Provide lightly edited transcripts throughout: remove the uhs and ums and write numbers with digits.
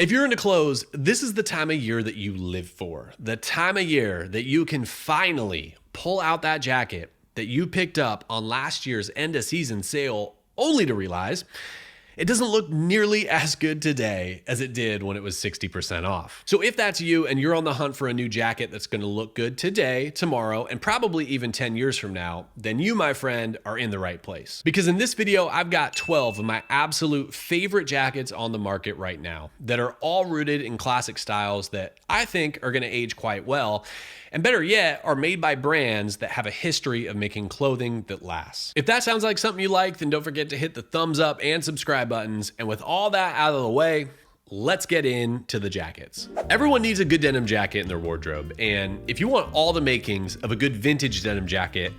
If you're into clothes, this is the time of year that you live for. The time of year that you can finally pull out that jacket that you picked up on last year's end of season sale, only to realize it doesn't look nearly as good today as it did when it was 60% off. So if that's you and you're on the hunt for a new jacket that's going to look good today, tomorrow, and probably even 10 years from now, then you, my friend, are in the right place. Because in this video, I've got 12 of my absolute favorite jackets on the market right now that are all rooted in classic styles that I think are going to age quite well. And better yet, are made by brands that have a history of making clothing that lasts. If that sounds like something you like, then don't forget to hit the thumbs up and subscribe buttons. And with all that out of the way, let's get into the jackets. Everyone needs a good denim jacket in their wardrobe. And if you want all the makings of a good vintage denim jacket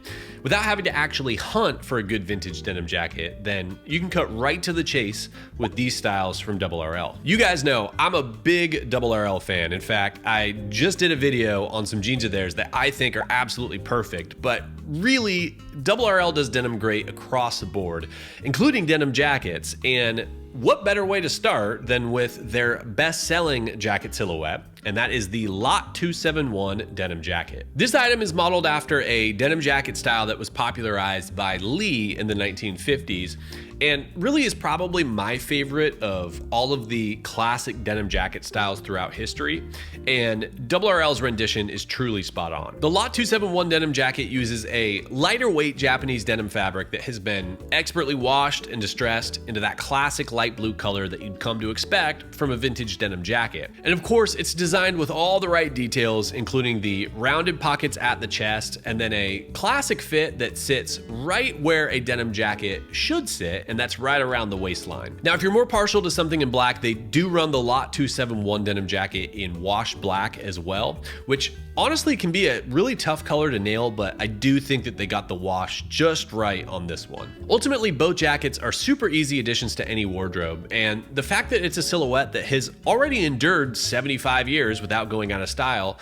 without having to actually hunt for a good vintage denim jacket, then you can cut right to the chase with these styles from Double RL. You guys know I'm a big Double RL fan. In fact, I just did a video on some jeans of theirs that I think are absolutely perfect, but really Double RL does denim great across the board, including denim jackets. And what better way to start than with their best-selling jacket silhouette, and that is the Lot 271 denim jacket. This item is modeled after a denim jacket style that was popularized by Lee in the 1950s, and really is probably my favorite of all of the classic denim jacket styles throughout history, and Double RL's rendition is truly spot on. The Lot 271 denim jacket uses a lighter weight Japanese denim fabric that has been expertly washed and distressed into that classic light blue color that you'd come to expect from a vintage denim jacket. And of course, it's designed with all the right details, including the rounded pockets at the chest, and then a classic fit that sits right where a denim jacket should sit, and that's right around the waistline. Now, if you're more partial to something in black, they do run the Lot 271 denim jacket in wash black as well, which honestly can be a really tough color to nail, but I do think that they got the wash just right on this one. Ultimately, both jackets are super easy additions to any wardrobe, and the fact that it's a silhouette that has already endured 75 years without going out of style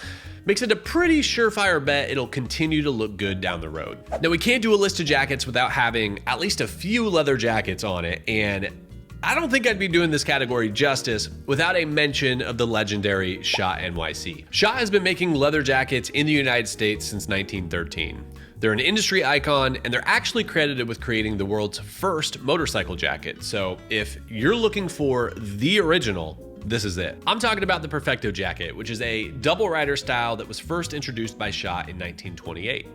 makes it a pretty surefire bet it'll continue to look good down the road. Now, we can't do a list of jackets without having at least a few leather jackets on it, and I don't think I'd be doing this category justice without a mention of the legendary Schott NYC. Schott has been making leather jackets in the United States since 1913. They're an industry icon, and they're actually credited with creating the world's first motorcycle jacket. So if you're looking for the original, this is it. I'm talking about the Perfecto jacket, which is a double rider style that was first introduced by Schott in 1928.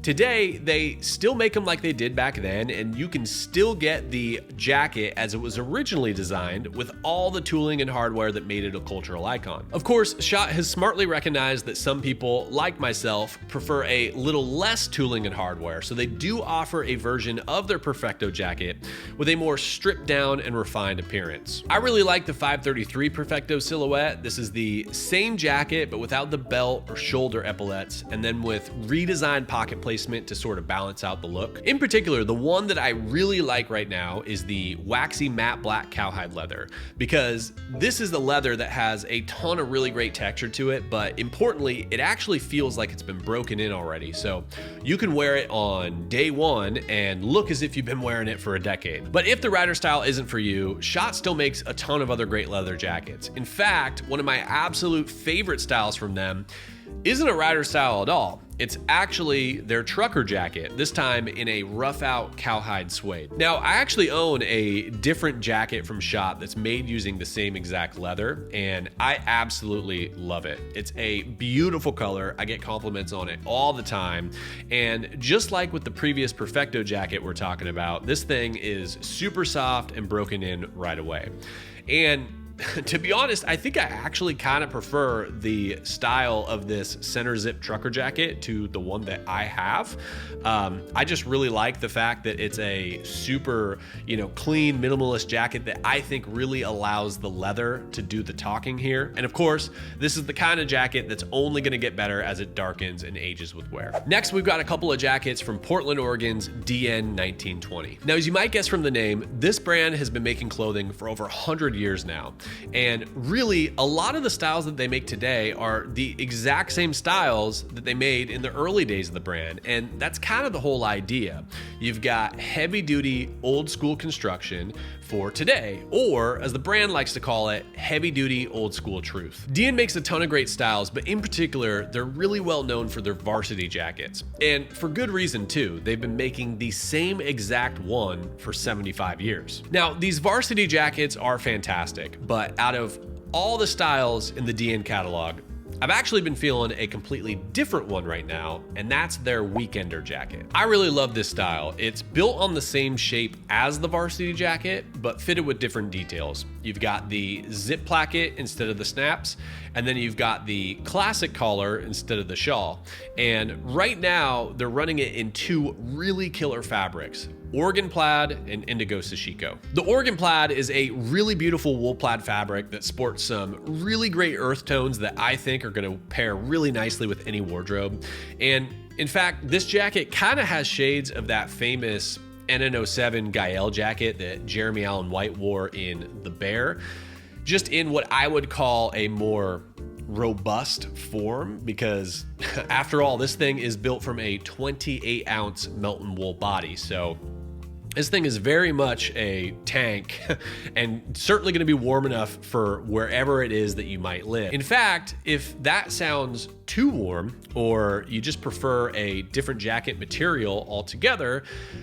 Today, they still make them like they did back then, and you can still get the jacket as it was originally designed with all the tooling and hardware that made it a cultural icon. Of course, Schott has smartly recognized that some people, like myself, prefer a little less tooling and hardware, so they do offer a version of their Perfecto jacket with a more stripped down and refined appearance. I really like the 533 Perfecto silhouette. This is the same jacket, but without the belt or shoulder epaulettes, and then with redesigned pocket placement to sort of balance out the look. In particular, the one that I really like right now is the waxy matte black cowhide leather, because this is the leather that has a ton of really great texture to it, but importantly, it actually feels like it's been broken in already. So you can wear it on day one and look as if you've been wearing it for a decade. But if the rider style isn't for you, Schott still makes a ton of other great leather jackets. In fact, one of my absolute favorite styles from them isn't a rider style at all. It's actually their trucker jacket, this time in a Roughout cowhide suede. Now, I actually own a different jacket from Schott that's made using the same exact leather, and I absolutely love it. It's a beautiful color. I get compliments on it all the time. And just like with the previous Perfecto jacket we're talking about, this thing is super soft and broken in right away. And to be honest, I think I actually kind of prefer the style of this center zip trucker jacket to the one that I have. I just really like the fact that it's a super, clean, minimalist jacket that I think really allows the leather to do the talking here. And of course, this is the kind of jacket that's only going to get better as it darkens and ages with wear. Next, we've got a couple of jackets from Portland, Oregon's Dehen 1920. Now, as you might guess from the name, this brand has been making clothing for over 100 years now. And really, a lot of the styles that they make today are the exact same styles that they made in the early days of the brand. And that's kind of the whole idea. You've got heavy duty, old school construction for today, or as the brand likes to call it, heavy duty, old school truth. Dehen makes a ton of great styles, but in particular, they're really well known for their Varsity jackets. And for good reason too. They've been making the same exact one for 75 years. Now, these Varsity jackets are fantastic, but out of all the styles in the Dehen catalog, I've actually been feeling a completely different one right now, and that's their Weekender jacket. I really love this style. It's built on the same shape as the Varsity jacket, but fitted with different details. You've got the zip placket instead of the snaps, and then you've got the classic collar instead of the shawl. And right now, they're running it in two really killer fabrics: Oregon Plaid and Indigo Sashiko. The Oregon Plaid is a really beautiful wool plaid fabric that sports some really great earth tones that I think are gonna pair really nicely with any wardrobe. And in fact, this jacket kind of has shades of that famous NN07 Gael jacket that Jeremy Allen White wore in The Bear, just in what I would call a more robust form, because after all, this thing is built from a 28 ounce Melton wool body. So this thing is very much a tank and certainly going to be warm enough for wherever it is that you might live. In fact, if that sounds too warm, or you just prefer a different jacket material altogether,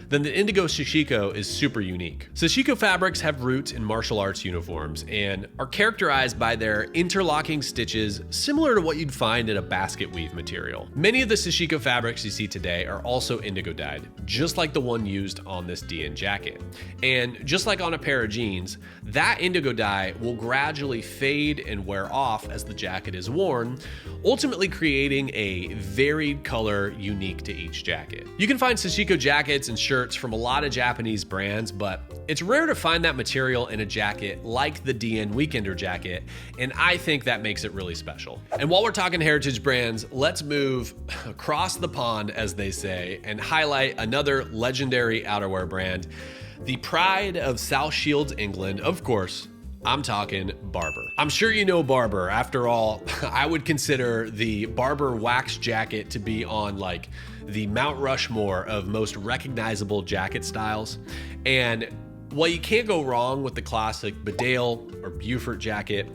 then the Indigo Sashiko is super unique. Sashiko fabrics have roots in martial arts uniforms and are characterized by their interlocking stitches similar to what you'd find in a basket weave material. Many of the Sashiko fabrics you see today are also indigo dyed, just like the one used on this Dehen jacket. And just like on a pair of jeans, that indigo dye will gradually fade and wear off as the jacket is worn, ultimately creating a varied color unique to each jacket. You can find Sashiko jackets and shirts from a lot of Japanese brands, but it's rare to find that material in a jacket like the Dehen Weekender jacket, and I think that makes it really special. And while we're talking heritage brands, let's move across the pond, as they say, and highlight another legendary outerwear brand, the pride of South Shields, England, of course. I'm talking Barbour. I'm sure you know Barbour. After all, I would consider the Barbour wax jacket to be on like the Mount Rushmore of most recognizable jacket styles. And while you can't go wrong with the classic Bedale or Beaufort jacket,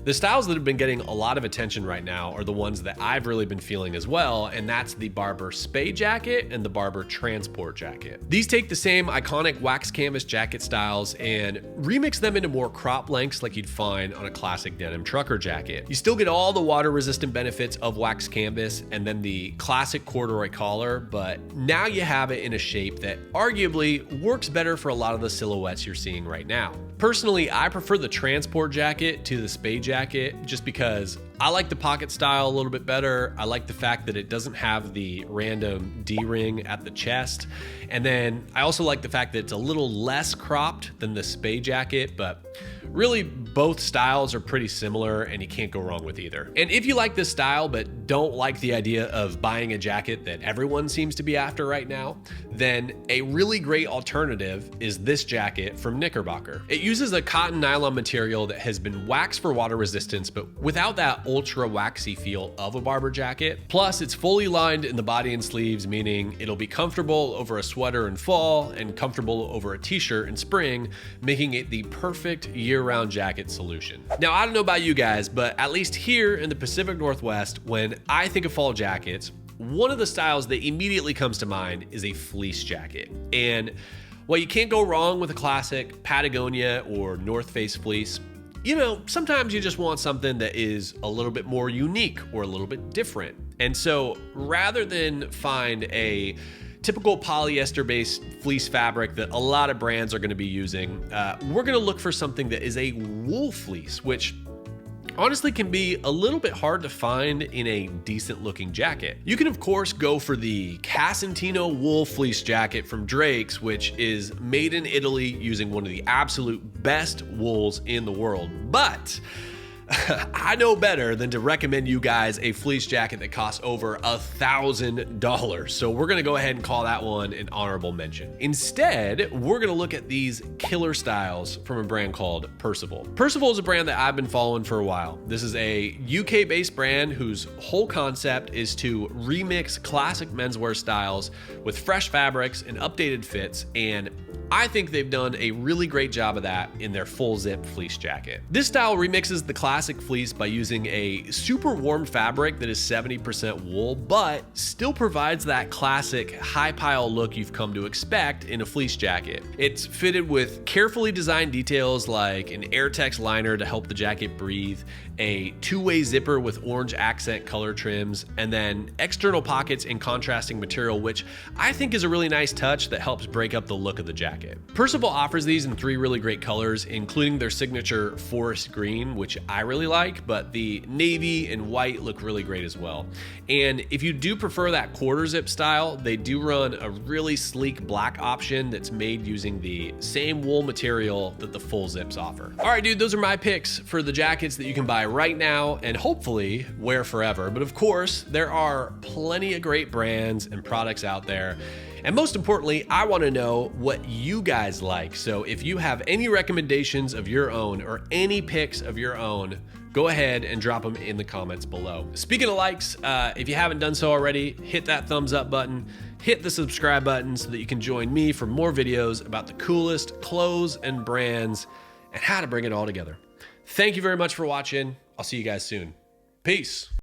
the styles that have been getting a lot of attention right now are the ones that I've really been feeling as well, and that's the Barbour Spade jacket and the Barbour Transport jacket. These take the same iconic wax canvas jacket styles and remix them into more crop lengths like you'd find on a classic denim trucker jacket. You still get all the water resistant benefits of wax canvas and then the classic corduroy collar, but now you have it in a shape that arguably works better for a lot of the silhouettes you're seeing right now. Personally, I prefer the Transport jacket to the Spade jacket just because I like the pocket style a little bit better. I like the fact that it doesn't have the random D-ring at the chest. And then I also like the fact that it's a little less cropped than the Spade jacket, but really both styles are pretty similar and you can't go wrong with either. And if you like this style but don't like the idea of buying a jacket that everyone seems to be after right now, then a really great alternative is this jacket from Knickerbocker. It uses a cotton nylon material that has been waxed for water resistance, but without that ultra waxy feel of a Barbour jacket. Plus, it's fully lined in the body and sleeves, meaning it'll be comfortable over a sweater in fall and comfortable over a t-shirt in spring, making it the perfect year-round jacket solution. Now, I don't know about you guys, but at least here in the Pacific Northwest, when I think of fall jackets, one of the styles that immediately comes to mind is a fleece jacket. And while you can't go wrong with a classic Patagonia or North Face fleece, you know, sometimes you just want something that is a little bit more unique or a little bit different. And so rather than find a typical polyester-based fleece fabric that a lot of brands are going to be using, we're going to look for something that is a wool fleece, which honestly can be a little bit hard to find in a decent looking jacket. You can of course go for the Casentino wool fleece jacket from Drake's, which is made in Italy using one of the absolute best wools in the world. But I know better than to recommend you guys a fleece jacket that costs over $1,000. So we're gonna go ahead and call that one an honorable mention. Instead, we're gonna look at these killer styles from a brand called Percival. Percival is a brand that I've been following for a while. This is a UK-based brand whose whole concept is to remix classic menswear styles with fresh fabrics and updated fits, and I think they've done a really great job of that in their full zip fleece jacket. This style remixes the classic fleece by using a super warm fabric that is 70% wool, but still provides that classic high pile look you've come to expect in a fleece jacket. It's fitted with carefully designed details like an Airtex liner to help the jacket breathe, a two-way zipper with orange accent color trims, and then external pockets in contrasting material, which I think is a really nice touch that helps break up the look of the jacket. Percival offers these in 3 really great colors, including their signature forest green, which I really like, but the navy and white look really great as well. And if you do prefer that quarter zip style, they do run a really sleek black option that's made using the same wool material that the full zips offer. All right, dude, those are my picks for the jackets that you can buy right now and hopefully wear forever. But of course, there are plenty of great brands and products out there. And most importantly, I want to know what you guys like. So if you have any recommendations of your own or any picks of your own, go ahead and drop them in the comments below. Speaking of likes, if you haven't done so already, hit that thumbs up button, hit the subscribe button so that you can join me for more videos about the coolest clothes and brands and how to bring it all together. Thank you very much for watching. I'll see you guys soon. Peace.